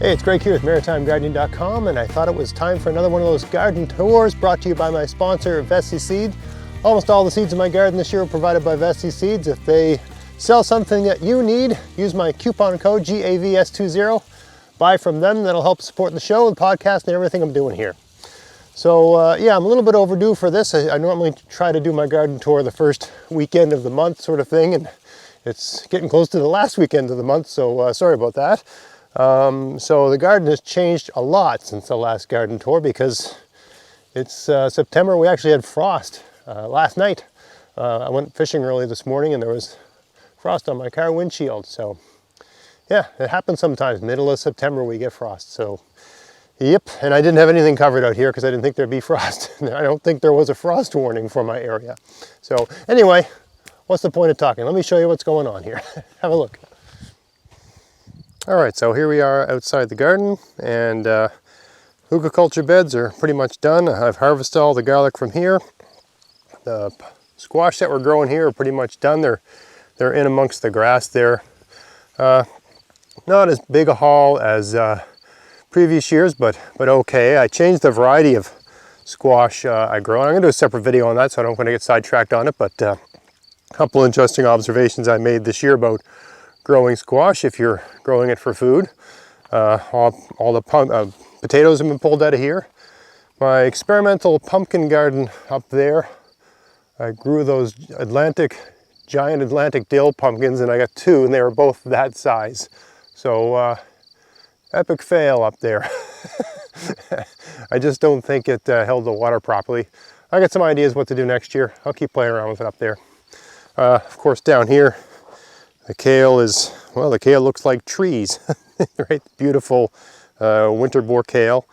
Hey, it's Greg here with MaritimeGardening.com, and I thought it was time for another one of those garden tours brought to you by my sponsor, Vessi Seed. Almost all the seeds in my garden this year are provided by Vessi Seeds. If they sell something that you need, use my coupon code GAVS20. Buy from them, that'll help support the show, the podcast, and everything I'm doing here. So yeah, I'm a little bit overdue for this. I normally try to do my garden tour the first weekend of the month sort of thing, and it's getting close to the last weekend of the month, so sorry about that. So the garden has changed a lot since the last garden tour because it's September. We actually had frost last night. I went fishing early this morning and there was frost on my car windshield. So yeah, it happens sometimes. Middle of September we get frost. So yep, and I didn't have anything covered out here because I didn't think there'd be frost. I don't think there was a frost warning for my area. So anyway, what's the point of talking? Let me show you what's going on here. Have a look. All right, so here we are outside the garden, and hugelkultur beds are pretty much done. I've harvested all the garlic from here. The squash that we're growing here are pretty much done. They're in amongst the grass there. Not as big a haul as previous years, but okay. I changed the variety of squash I grow. I'm going to do a separate video on that, so I don't want to get sidetracked on it, but a couple interesting observations I made this year about growing squash if you're growing it for food. All the potatoes have been pulled out of here. My experimental pumpkin garden up there, I grew those giant Atlantic dill pumpkins, and I got two, and they were both that size. So epic fail up there. I just don't think it held the water properly. I got some ideas what to do next year. I'll keep playing around with it up there. Of course, down here, the kale is, well, the kale looks like trees, right? Beautiful winter boar kale.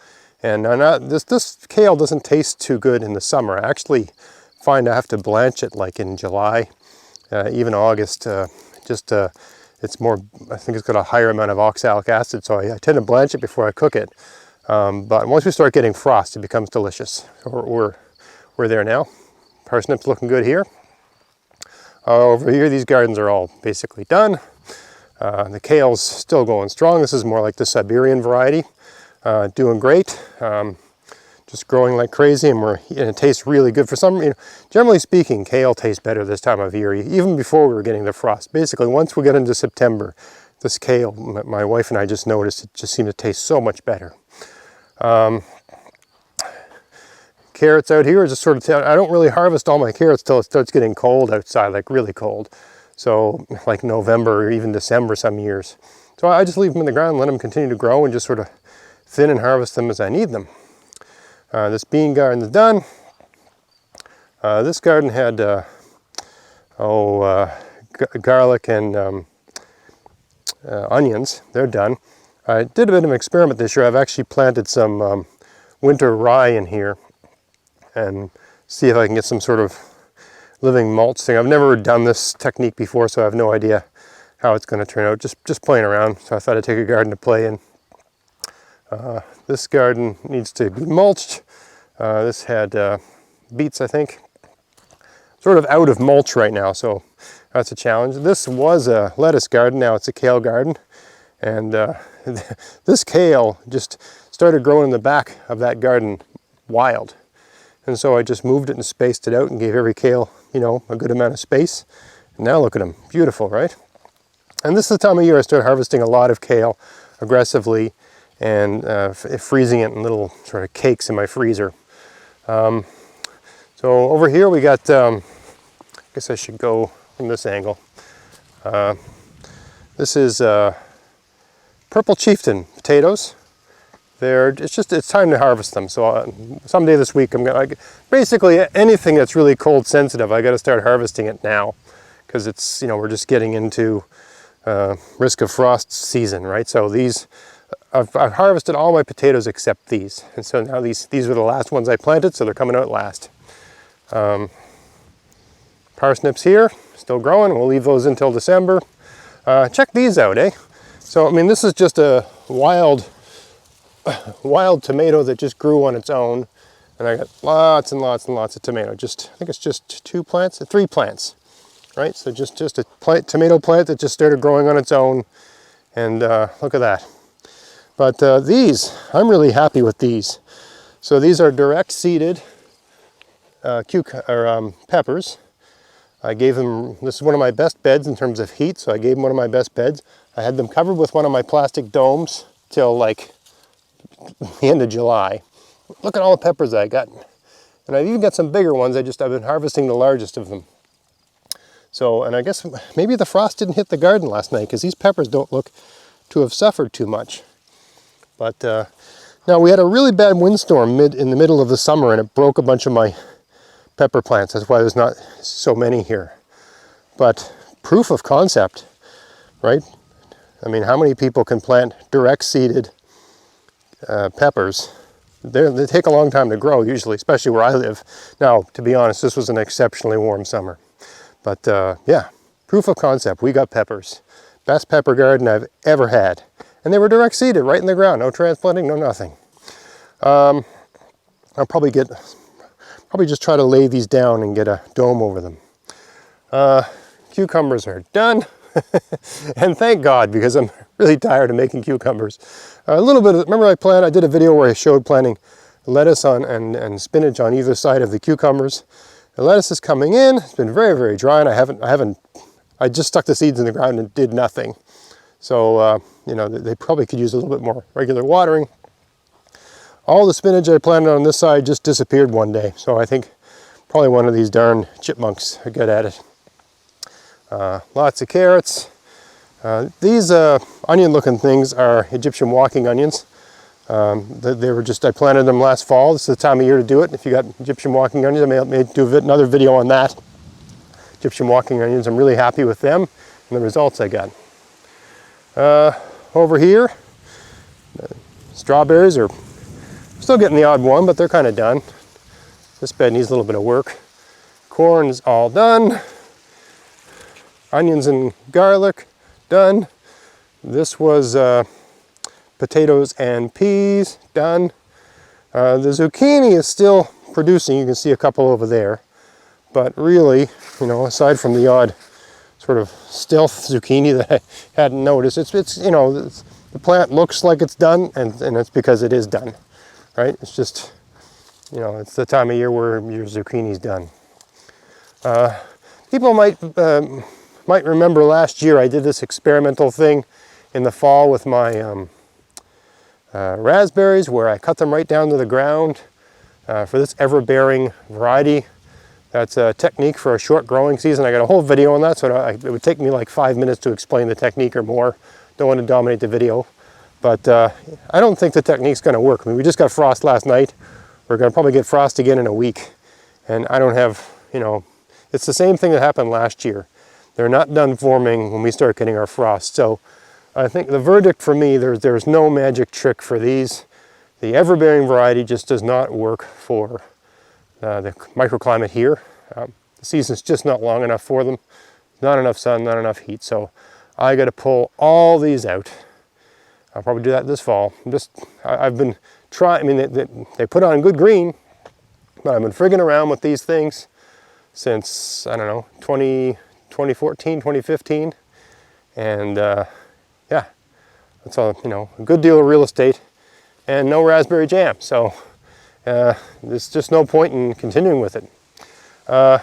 And this kale doesn't taste too good in the summer. I actually find I have to blanch it like in July, even August. It's more, I think it's got a higher amount of oxalic acid, so I tend to blanch it before I cook it. But once we start getting frost, it becomes delicious. We're there now. Parsnips looking good here. Over here, these gardens are all basically done. The kale's still going strong. This is more like the Siberian variety. Doing great. Just growing like crazy, and it tastes really good. For some, generally speaking, kale tastes better this time of year, even before we were getting the frost. Basically, once we get into September, this kale, my wife and I just noticed, it just seemed to taste so much better. Carrots out here are just sort of, I don't really harvest all my carrots till it starts getting cold outside, like really cold. So like November or even December some years. So I just leave them in the ground and let them continue to grow and just sort of thin and harvest them as I need them. This bean garden is done. This garden had garlic and onions. They're done. I did a bit of an experiment this year. I've actually planted some winter rye in here, and see if I can get some sort of living mulch thing. I've never done this technique before, so I have no idea how it's going to turn out. Just playing around, so I thought I'd take a garden to play in. This garden needs to be mulched. This had beets, I think. Sort of out of mulch right now, so that's a challenge. This was a lettuce garden, now it's a kale garden. And this kale just started growing in the back of that garden wild. And so I just moved it and spaced it out and gave every kale, a good amount of space. And now look at them, beautiful, right? And this is the time of year I start harvesting a lot of kale aggressively and freezing it in little sort of cakes in my freezer. So over here we got, I guess I should go from this angle. This is purple chieftain potatoes. It's time to harvest them. So someday this week, basically anything that's really cold sensitive, I got to start harvesting it now, because it's, we're just getting into risk of frost season, right? So I've harvested all my potatoes except these, and so now these were the last ones I planted, so they're coming out last. Parsnips here, still growing. We'll leave those until December. Check these out, eh? So I mean, this is just a wild tomato that just grew on its own, and I got lots and lots and lots of tomato. I think it's just 3 plants, right? So just a tomato plant that just started growing on its own, and look at that. But these, I'm really happy with these. So these are direct seeded peppers. I gave them, this is one of my best beds in terms of heat, so I gave them one of my best beds. I had them covered with one of my plastic domes till like the end of July. Look at all the peppers I got. And I've even got some bigger ones. I've been harvesting the largest of them. So, and I guess maybe the frost didn't hit the garden last night, because these peppers don't look to have suffered too much. But now we had a really bad windstorm in the middle of the summer, and it broke a bunch of my pepper plants. That's why there's not so many here. But proof of concept, right? I mean, how many people can plant direct seeded peppers? They take a long time to grow usually, especially where I live. Now, to be honest, this was an exceptionally warm summer. But yeah, proof of concept, we got peppers. Best pepper garden I've ever had. And they were direct seeded right in the ground, no transplanting, no nothing. I'll probably just try to lay these down and get a dome over them. Cucumbers are done. And thank God, because I'm really tired of making cucumbers. A little bit of, remember I did a video where I showed planting lettuce on and spinach on either side of the cucumbers. The lettuce is coming in. It's been very, very dry, and I just stuck the seeds in the ground and did nothing. So, you know, they probably could use a little bit more regular watering. All the spinach I planted on this side just disappeared one day. So I think probably one of these darn chipmunks are good at it. Lots of carrots. These onion looking things are Egyptian walking onions. They were I planted them last fall. This is the time of year to do it. If you got Egyptian walking onions, I may do another video on that. Egyptian walking onions, I'm really happy with them and the results I got. Over here, strawberries are still getting the odd one, but they're kind of done. This bed needs a little bit of work. Corn's all done. Onions and garlic, done. This was potatoes and peas, done. The zucchini is still producing. You can see a couple over there. But really, you know, aside from the odd sort of stealth zucchini that I hadn't noticed, it's you know, the plant looks like it's done, and it's because it is done, right? It's just, you know, it's the time of year where your zucchini's done. People might remember last year I did this experimental thing in the fall with my raspberries, where I cut them right down to the ground for this ever-bearing variety. That's a technique for a short growing season. I got a whole video on that, so it would take me like 5 minutes to explain the technique or more. Don't want to dominate the video. But I don't think the technique's going to work. I mean, we just got frost last night. We're going to probably get frost again in a week. And I don't have, you know, it's the same thing that happened last year. They're not done forming when we start getting our frost. So I think the verdict for me, there's no magic trick for these. The ever-bearing variety just does not work for the microclimate here. The season's just not long enough for them. Not enough sun, not enough heat. So I got to pull all these out. I'll probably do that this fall. I've been trying, I mean, they put on good green, but I've been frigging around with these things since, I don't know, 2014, 2015. And yeah, that's all, you know, a good deal of real estate and no raspberry jam. So there's just no point in continuing with it. The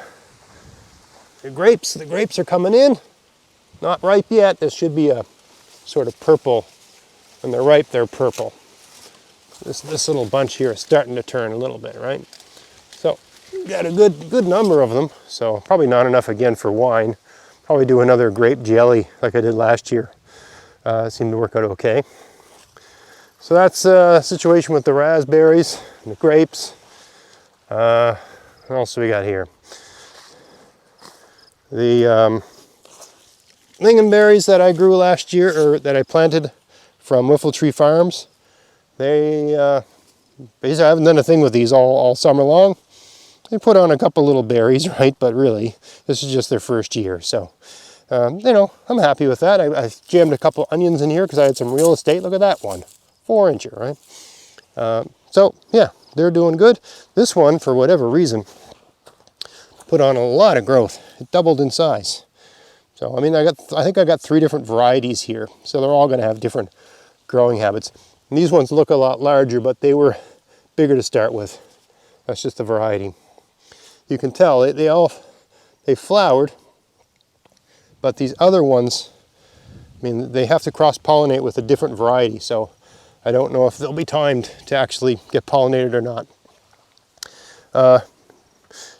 grapes are coming in. Not ripe yet. This should be a sort of purple. When they're ripe, they're purple. This little bunch here is starting to turn a little bit, right? So got a good number of them. So probably not enough again for wine. Probably do another grape jelly like I did last year. Seemed to work out okay. So that's the situation with the raspberries and the grapes. What else do we got here? The lingonberries that I grew last year, or that I planted from Whiffletree Farms. They basically, I haven't done a thing with these all summer long. They put on a couple little berries, right? But really, this is just their first year. So, you know, I'm happy with that. I jammed a couple onions in here because I had some real estate. Look at that one, 4-incher, right? So yeah, they're doing good. This one, for whatever reason, put on a lot of growth. It doubled in size. So I mean, I think I got 3 different varieties here. So they're all going to have different growing habits. And these ones look a lot larger, but they were bigger to start with. That's just the variety. You can tell they flowered, but these other ones, I mean, they have to cross-pollinate with a different variety, so I don't know if they'll be timed to actually get pollinated or not.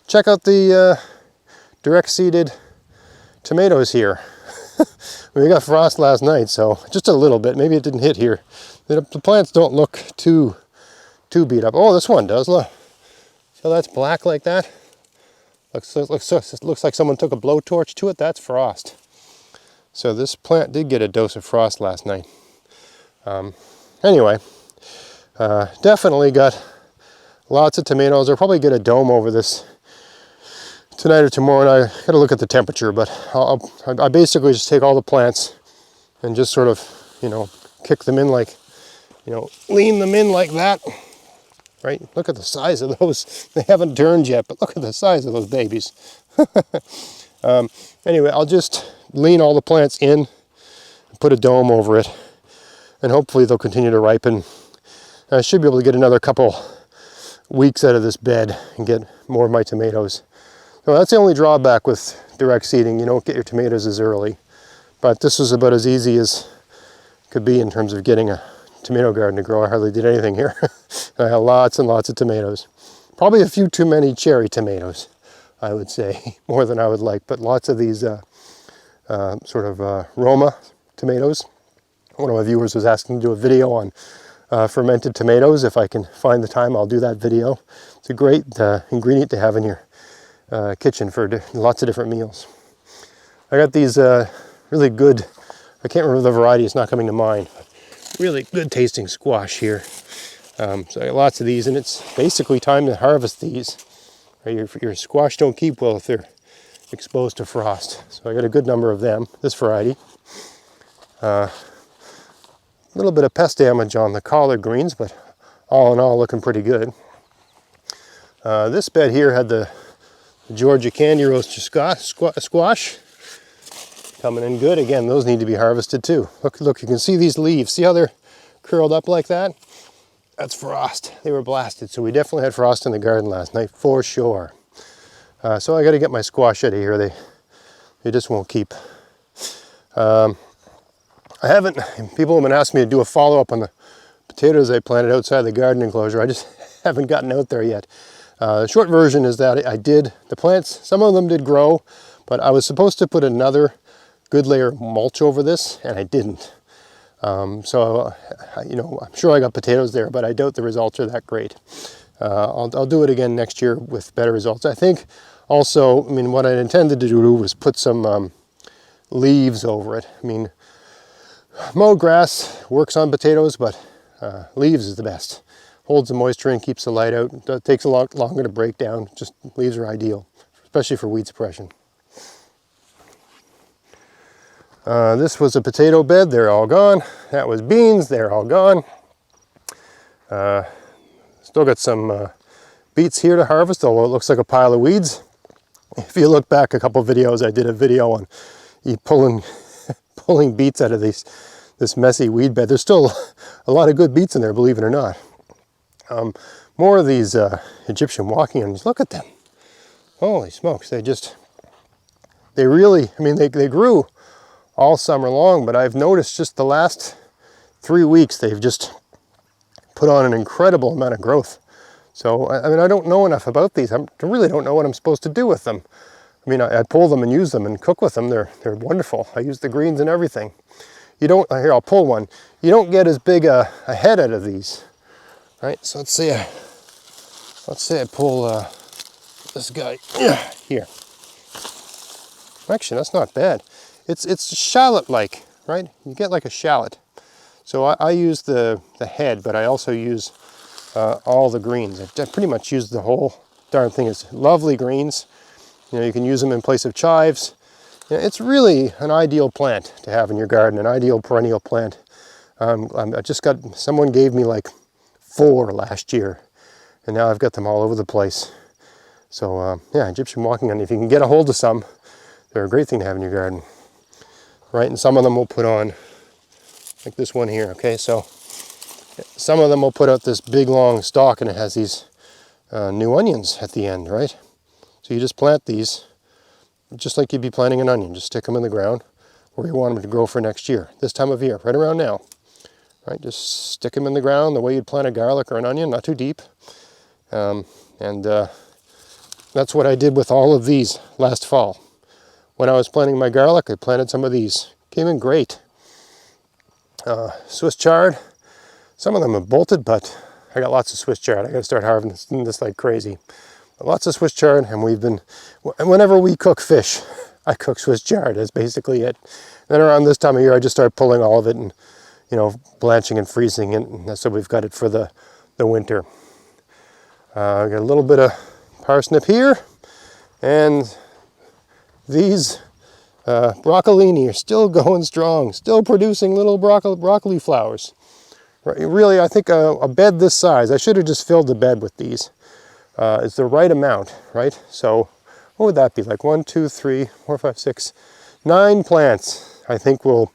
Check out the direct-seeded tomatoes here. We got frost last night, so just a little bit. Maybe it didn't hit here. The plants don't look too beat up. Oh, this one does. Look, so that's black like that. Looks like someone took a blowtorch to it. That's frost. So this plant did get a dose of frost last night. Anyway, definitely got lots of tomatoes. I'll probably get a dome over this tonight or tomorrow, and I gotta look at the temperature, but I basically just take all the plants and just sort of, you know, kick them in like, you know, lean them in like that, right? Look at the size of those. They haven't turned yet, but look at the size of those babies. Anyway, I'll just lean all the plants in, put a dome over it, and hopefully they'll continue to ripen. I should be able to get another couple weeks out of this bed and get more of my tomatoes. So that's the only drawback with direct seeding. You don't get your tomatoes as early, but this was about as easy as could be in terms of getting a tomato garden to grow. I hardly did anything here. I had lots and lots of tomatoes. Probably a few too many cherry tomatoes, I would say, more than I would like, but lots of these sort of Roma tomatoes. One of my viewers was asking to do a video on fermented tomatoes. If I can find the time, I'll do that video. It's a great ingredient to have in your kitchen for lots of different meals. I got these really good, I can't remember the variety, it's not coming to mind, but really good tasting squash here. So I got lots of these, and it's basically time to harvest these. Your squash don't keep well if they're exposed to frost. So I got a good number of them, this variety. A little bit of pest damage on the collard greens, but all in all looking pretty good. This bed here had the Georgia Candy Roaster squash coming in good. Again, those need to be harvested too. Look, you can see these leaves. See how they're curled up like that? That's frost. They were blasted. So we definitely had frost in the garden last night for sure. So I got to get my squash out of here. They just won't keep. I haven't, people have been asking me to do a follow-up on the potatoes I planted outside the garden enclosure. I just haven't gotten out there yet. The short version is that I did, the plants, some of them did grow, but I was supposed to put another good layer of mulch over this, and I didn't. So, you know, I'm sure I got potatoes there, but I doubt the results are that great. I'll do it again next year with better results. I think also, I mean, what I intended to do was put some leaves over it. I mean, mowed grass works on potatoes, but leaves is the best. Holds the moisture in, keeps the light out. It takes a lot longer to break down. Just leaves are ideal, especially for weed suppression. This was a potato bed. They're all gone. That was beans. They're all gone. Still got some beets here to harvest, although it looks like a pile of weeds. If you look back a couple videos, I did a video on pulling beets out of this messy weed bed. There's still a lot of good beets in there, believe it or not. More of these Egyptian walking onions. Look at them. Holy smokes. They really, I mean, they grew all summer long, but I've noticed just the last 3 weeks, they've just put on an incredible amount of growth. So, I mean, I don't know enough about these. I really don't know what I'm supposed to do with them. I mean, I pull them and use them and cook with them. They're wonderful. I use the greens and everything. You don't, here, I'll pull one. You don't get as big a head out of these. Right, so let's say I pull this guy here. Actually, that's not bad. It's shallot-like, right? You get like a shallot. So I use the head, but I also use all the greens. I pretty much use the whole darn thing. It's lovely greens. You know, you can use them in place of chives. You know, it's really an ideal plant to have in your garden, an ideal perennial plant. I just got, someone gave me like 4 last year, and now I've got them all over the place. So yeah, Egyptian walking onion, if you can get a hold of some, they're a great thing to have in your garden. Right, and some of them we'll put on, like this one here, okay? So Some of them will put out this big long stalk and it has these new onions at the end, right? So you just plant these just like you'd be planting an onion. Just stick them in the ground where you want them to grow for next year, this time of year, right around now. Right, just stick them in the ground the way you'd plant a garlic or an onion, not too deep. That's what I did with all of these last fall. When I was planting my garlic, I planted some of these. Came in great. Swiss chard, some of them have bolted, but I got lots of Swiss chard. I gotta start harvesting this like crazy. But lots of Swiss chard, and whenever we cook fish, I cook Swiss chard. That's basically it. Then around this time of year, I just start pulling all of it and, blanching and freezing it, and so we've got it for the winter. I got a little bit of parsnip here, and these broccolini are still going strong, still producing little broccoli flowers. Really, I think a bed this size, I should have just filled the bed with these, is the right amount, right? So what would that be, like 1, 2, 3, 4, 5, 6, 9 plants, I think will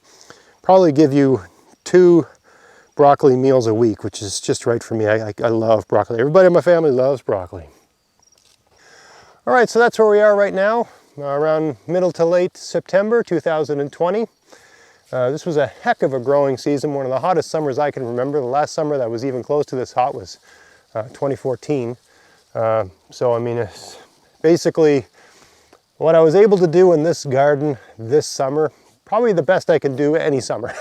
probably give you 2 broccoli meals a week, which is just right for me. I love broccoli. Everybody in my family loves broccoli. All right, so that's where we are right now, around middle to late September 2020. This was a heck of a growing season, one of the hottest summers I can remember. The last summer that was even close to this hot was 2014. So I mean, it's basically what I was able to do in this garden this summer, probably the best I can do any summer.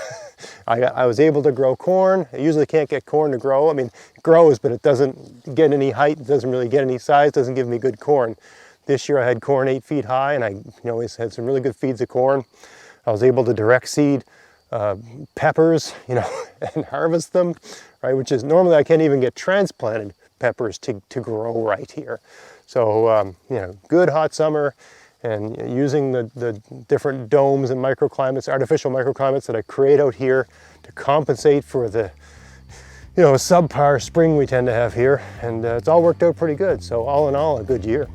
I was able to grow corn. I usually can't get corn to grow. I mean, it grows, but it doesn't get any height. It doesn't really get any size. Doesn't give me good corn. This year I had corn 8 feet high, and I always had some really good feeds of corn. I was able to direct seed peppers, and harvest them, right? Which is normally I can't even get transplanted peppers to grow right here. So, good hot summer. And using the different domes and microclimates, artificial microclimates that I create out here to compensate for the, subpar spring we tend to have here. And it's all worked out pretty good. So all in all, a good year.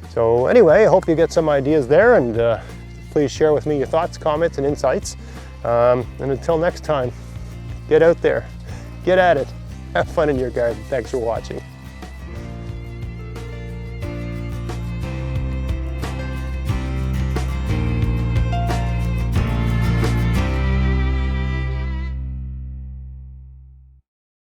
So anyway, I hope you get some ideas there, and please share with me your thoughts, comments, and insights. And until next time, get out there, get at it, have fun in your garden. Thanks for watching.